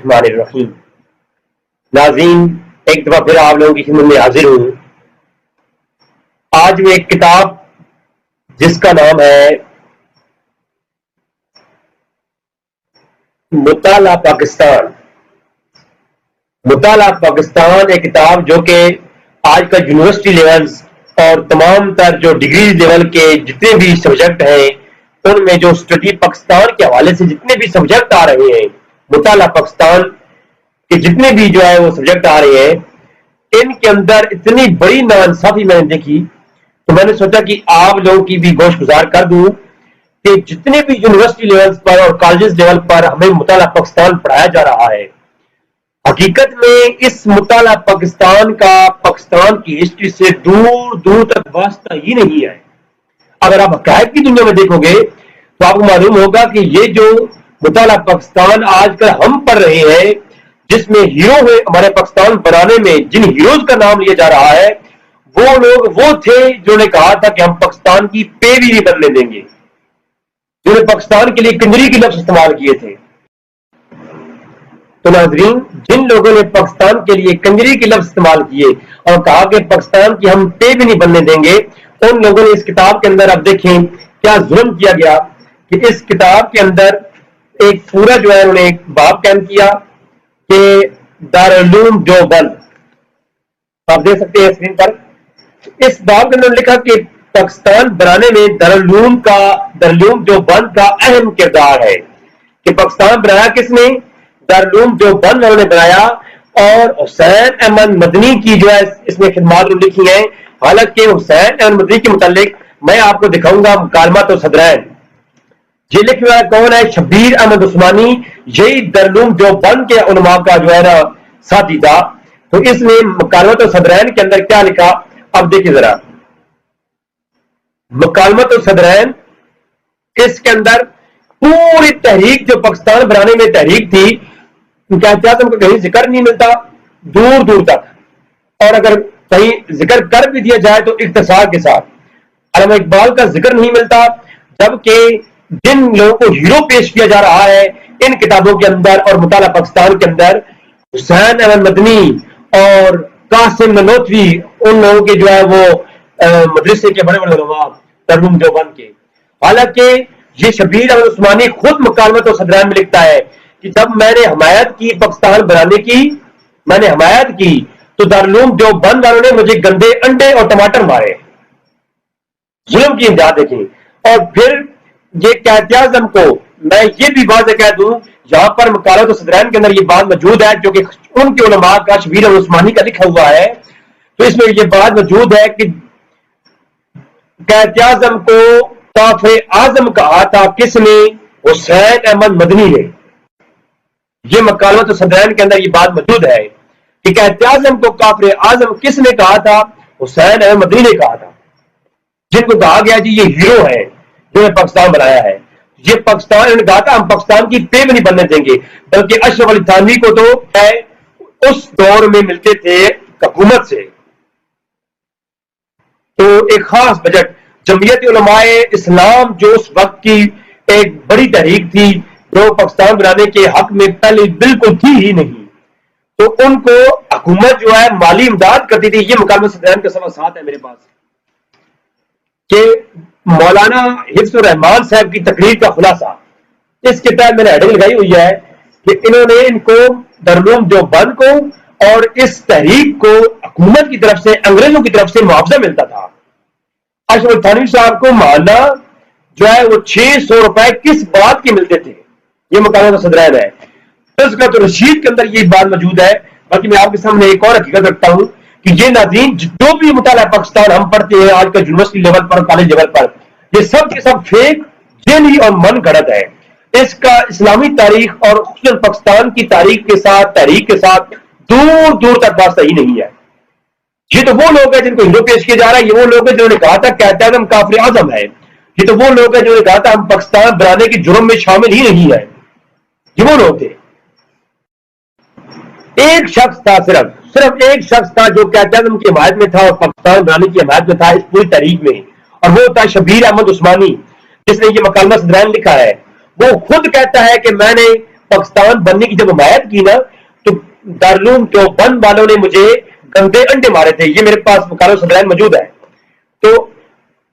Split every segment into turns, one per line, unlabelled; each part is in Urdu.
الرحیم ناظرین، ایک دفعہ پھر آپ لوگوں کی خدمت میں حاضر ہوں۔ آج میں ایک کتاب جس کا نام ہے مطالعہ پاکستان۔ مطالعہ پاکستان ایک کتاب جو کہ آج کا یونیورسٹی لیولز اور تمام تر جو ڈگری لیول کے جتنے بھی سبجیکٹ ہیں ان میں جو اسٹڈی پاکستان کے حوالے سے جتنے بھی سبجیکٹ آ رہے ہیں، مطالعہ پاکستان کے جتنے بھی جو ہے وہ سبجیکٹ آ رہے ہیں، ان کے اندر اتنی بڑی ناانصافی میں نے دیکھی تو میں نے سوچا کہ آپ لوگوں کی بھی گوش گزار کر دوں کہ جتنے بھی یونیورسٹی لیول پر اور کالجز لیول پر ہمیں مطالعہ پاکستان پڑھایا جا رہا ہے، حقیقت میں اس مطالعہ پاکستان کا پاکستان کی ہسٹری سے دور دور تک واسطہ ہی نہیں ہے۔ اگر آپ حقائق کی دنیا میں دیکھو گے تو آپ کو معلوم ہوگا کہ یہ جو مطالعہ پاکستان آج کل ہم پڑھ رہے ہیں، جس میں ہیرو ہے ہمارے پاکستان بنانے میں جن ہیروز کا نام لیا جا رہا ہے، وہ لوگ وہ تھے جنہوں نے کہا تھا کہ ہم پاکستان کی پے بھی نہیں بدلنے دیں گے، جنہوں نے پاکستان کے لیے کنجری کی لفظ استعمال کیے تھے۔ تو ناظرین، جن لوگوں نے پاکستان کے لیے کنجری کی لفظ استعمال کیے اور کہا کہ پاکستان کی ہم پے بھی نہیں بننے دیں گے، ان لوگوں نے اس کتاب کے اندر اب دیکھیں کیا ظلم کیا گیا کہ اس کتاب کے اندر ایک پورا جو ہے انہوں نے ایک باب قائم کیا کہ دارالعلوم دیوبند، آپ دیکھ سکتے ہیں اسکرین پر۔ اس باب کے اندر لکھا کہ پاکستان بنانے میں دارالعلوم دیوبند کا اہم کردار ہے کہ پاکستان بنایا کس نے؟ دارالعلوم دیوبند والوں نے بنایا، اور حسین احمد مدنی کی جو ہے اس میں خدمات لکھی ہیں۔ حالانکہ حسین احمد مدنی کے متعلق میں آپ کو دکھاؤں گا مکالمات و صدرین، یہ لکھنے والا کون ہے؟ شبیر احمد عثمانی، یہی دارالعلوم دیوبند کے علماء کا جو ہے نا ساتھی تھا۔ تو اس نے مکالمات و صدرین کے اندر کیا لکھا، اب دیکھیں ذرا مکالمات و صدرین۔ اس کے اندر پوری تحریک جو پاکستان بنانے میں تحریک تھی، احتیاط کو کہیں ذکر نہیں ملتا دور دور تک، اور اگر کہیں ذکر کر بھی دیا جائے تو اختصار کے ساتھ۔ علامہ اقبال کا ذکر نہیں ملتا، جبکہ جن لوگوں کو ہیرو پیش کیا جا رہا ہے ان کتابوں کے اندر اور مطالعہ پاکستان کے اندر حسین احمد مدنی اور قاسم ننوتوی، ان لوگوں کے جو ہے وہ مدرسے کے بڑے بڑے علماء دارالعلوم دیوبند کے۔ حالانکہ یہ شبیر احمد عثمانی خود مکالمات و صدرین میں لکھتا ہے کہ جب میں نے حمایت کی پاکستان بنانے کی، میں نے حمایت کی تو دارالعلوم دیوبند والوں نے مجھے گندے انڈے اور ٹماٹر مارے، ظلم کی امداد دیکھیں۔ اور پھر یہ قائد اعظم کو میں یہ بھی واضح کہہ دوں، یہاں پر مکالمات و صدرین کے اندر یہ بات موجود ہے جو کہ ان کے علماء کا شبیر احمد عثمانی کا لکھا ہوا ہے، تو اس میں یہ بات موجود ہے کہ قائد اعظم کو کافر اعظم کہا تھا کس نے؟ حسین احمد مدنی نے۔ یہ مکالمات و صدرین کے اندر یہ بات موجود ہے کہ قائد اعظم کو کافر اعظم کس نے کہا تھا؟ حسین احمد مدنی نے کہا تھا، جن کو کہا گیا جی یہ ہیرو ہے جنہوں نے پاکستان بنایا ہے۔ یہ پاکستان، انہوں نے کہا تھا ہم پاکستان کی پے بھی نہیں بننے دیں گے، بلکہ اشرف علی تھانوی کو تو اس دور میں ملتے تھے حکومت سے۔ تو ایک خاص بجٹ جمعیت علماء اسلام جو اس وقت کی ایک بڑی تحریک تھی، جو پاکستان بنانے کے حق میں پہلے بالکل تھی ہی نہیں، تو ان کو حکومت جو ہے مالی امداد کرتی تھی۔ یہ مکالمات صدرین کا سوا 7 ہے میرے پاس، کہ مولانا حفظ الرحمان صاحب کی تقریر کا خلاصہ، اس کے تحت میں نے ہیڈنگ لگائی ہوئی ہے کہ انہوں نے ان کو دارالعلوم دیوبند کو اور اس تحریک کو حکومت کی طرف سے، انگریزوں کی طرف سے معاوضہ ملتا تھا۔ اشرف علی تھانوی صاحب کو ماہانہ جو ہے وہ 600 روپے کس بات کے ملتے تھے؟ یہ مکالمات صدرین ہے۔ تذکرۃ الرشید کے اندر یہ بات موجود ہے۔ باقی میں آپ کے سامنے ایک اور حقیقت رکھتا ہوں کہ یہ ناظرین جو بھی مطالعہ پاکستان ہم پڑھتے ہیں آج کا یونیورسٹی لیول پر، کالج لیول پر، یہ سب کے سب فیک، جعلی اور من گھڑت ہے۔ اس کا اسلامی تاریخ اور خصوصاً پاکستان کی تاریخ کے ساتھ، تحریک کے ساتھ دور دور تک واسطہ ہی نہیں ہے۔ یہ تو وہ لوگ ہیں جن کو ہیرو پیش کیا جا رہا ہے، یہ وہ لوگ ہیں جنہوں نے کہا تھا قائد اعظم کافر اعظم ہے، یہ تو وہ لوگ ہیں جنہوں نے کہا تھا ہم پاکستان بنانے کے جرم میں شامل ہی نہیں ہے، یہ وہ لوگ تھے۔ ایک شخص تھا، صرف ایک شخص تھا جو قائد اعظم کی حمایت میں تھا اور پاکستان بنانے کی حمایت میں تھا اس پوری تحریک میں، اور وہ تھا شبیر احمد عثمانی، جس نے یہ مکالمہ صدرین لکھا ہے۔ وہ خود کہتا ہے کہ میں نے پاکستان بننے کی جب حمایت کی نا تو دارالعلوم دیوبند والوں نے مجھے گندے انڈے مارے تھے. یہ میرے پاس مکالمہ سندرائن موجود ہے. تو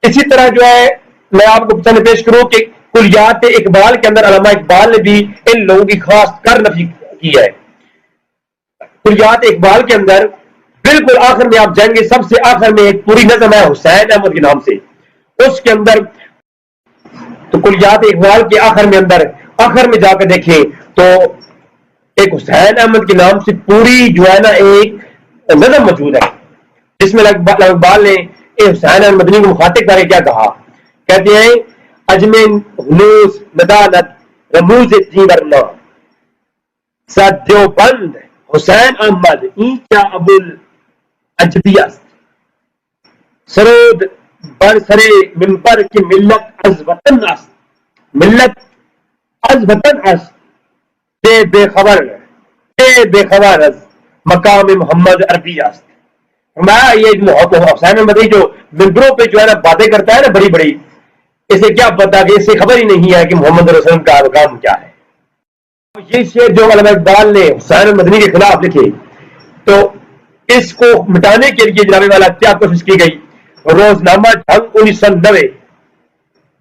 اسی طرح جو ہے میں آپ کو سامنے پیش کروں کہ کلیات اقبال کے اندر علامہ اقبال نے بھی ان لوگوں کی خاص کر نفی کی ہے. کلیات اقبال کے اندر بالکل آخر میں آپ جائیں گے, سب سے آخر میں ایک پوری نظم ہے حسین احمد کے نام سے, اس کے اندر تو کلیات اقبال کے آخر میں جا کر دیکھیں تو ایک حسین احمد کے نام سے پوری جو ہے نا ایک نظم موجود ہے, جس میں اقبال نے حسین احمد مدنی کو مخاطب کر کے کیا کہا. کہتے ہیں اجمن ہنوز ندانت رموز تیورنا دیوبند حسین احمد این کیا ابول اجبی است سرود بر سر منبر کی ملت از وطن است, ملت از وطن است بے خبر از مقام محمد عربی است. یہ حسین احمد جو ممبروں پہ جو ہے نا باتیں کرتا ہے نا بڑی بڑی, اسے کیا پتا کہ اسے خبر ہی نہیں ہے کہ محمد رسول اللہ کا مقام کیا ہے. یہ شعر جو علامہ اقبال نے حسین مدنی کے خلاف لکھے تو اس کو مٹانے کے لیے جناب والا کیا کوشش کی گئی. روزنامہ جنگ 1990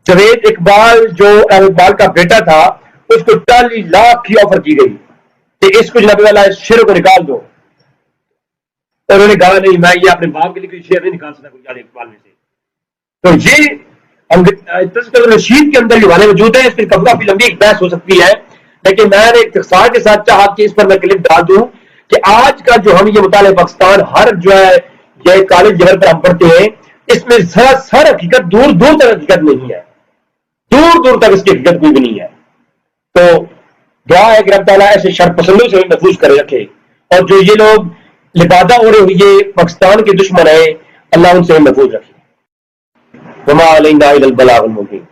جاوید اقبال جو اقبال کا بیٹا تھا اس کو 40 لاکھ کی آفر کی گئی کہ اس کو جناب والا اس شعر کو نکال دو. اور انہوں نے کہا نہیں, میں یہ اپنے باپ کے لیے کوئی شعر نہیں نکال سکتا جاوید اقبال میں سے. تو یہ تذکرۃ الرشید کے اندر جو حوالے موجود ہے, اس پر کافی لمبی ایک بحث ہو سکتی ہے, لیکن میں نے اختصار کے ساتھ چاہا کہ اس پر میں کلپ ڈال دوں کہ آج کا جو ہم یہ مطالعہ پاکستان ہر جو ہے یہ کالج لیول پر ہم پڑھتے ہیں, اس میں سر حقیقت دور دور تک حقیقت نہیں ہے, دور دور تک اس کی حقیقت کوئی بھی نہیں ہے. تو دعا ہے کہ رب تعالیٰ ایسے شر پسندوں سے محفوظ کرے رکھے, اور جو یہ لوگ لبادہ اڑے ہوئے پاکستان کے دشمن ہیں اللہ ان سے محفوظ رکھے. وما علینا الا البلاغ المبین.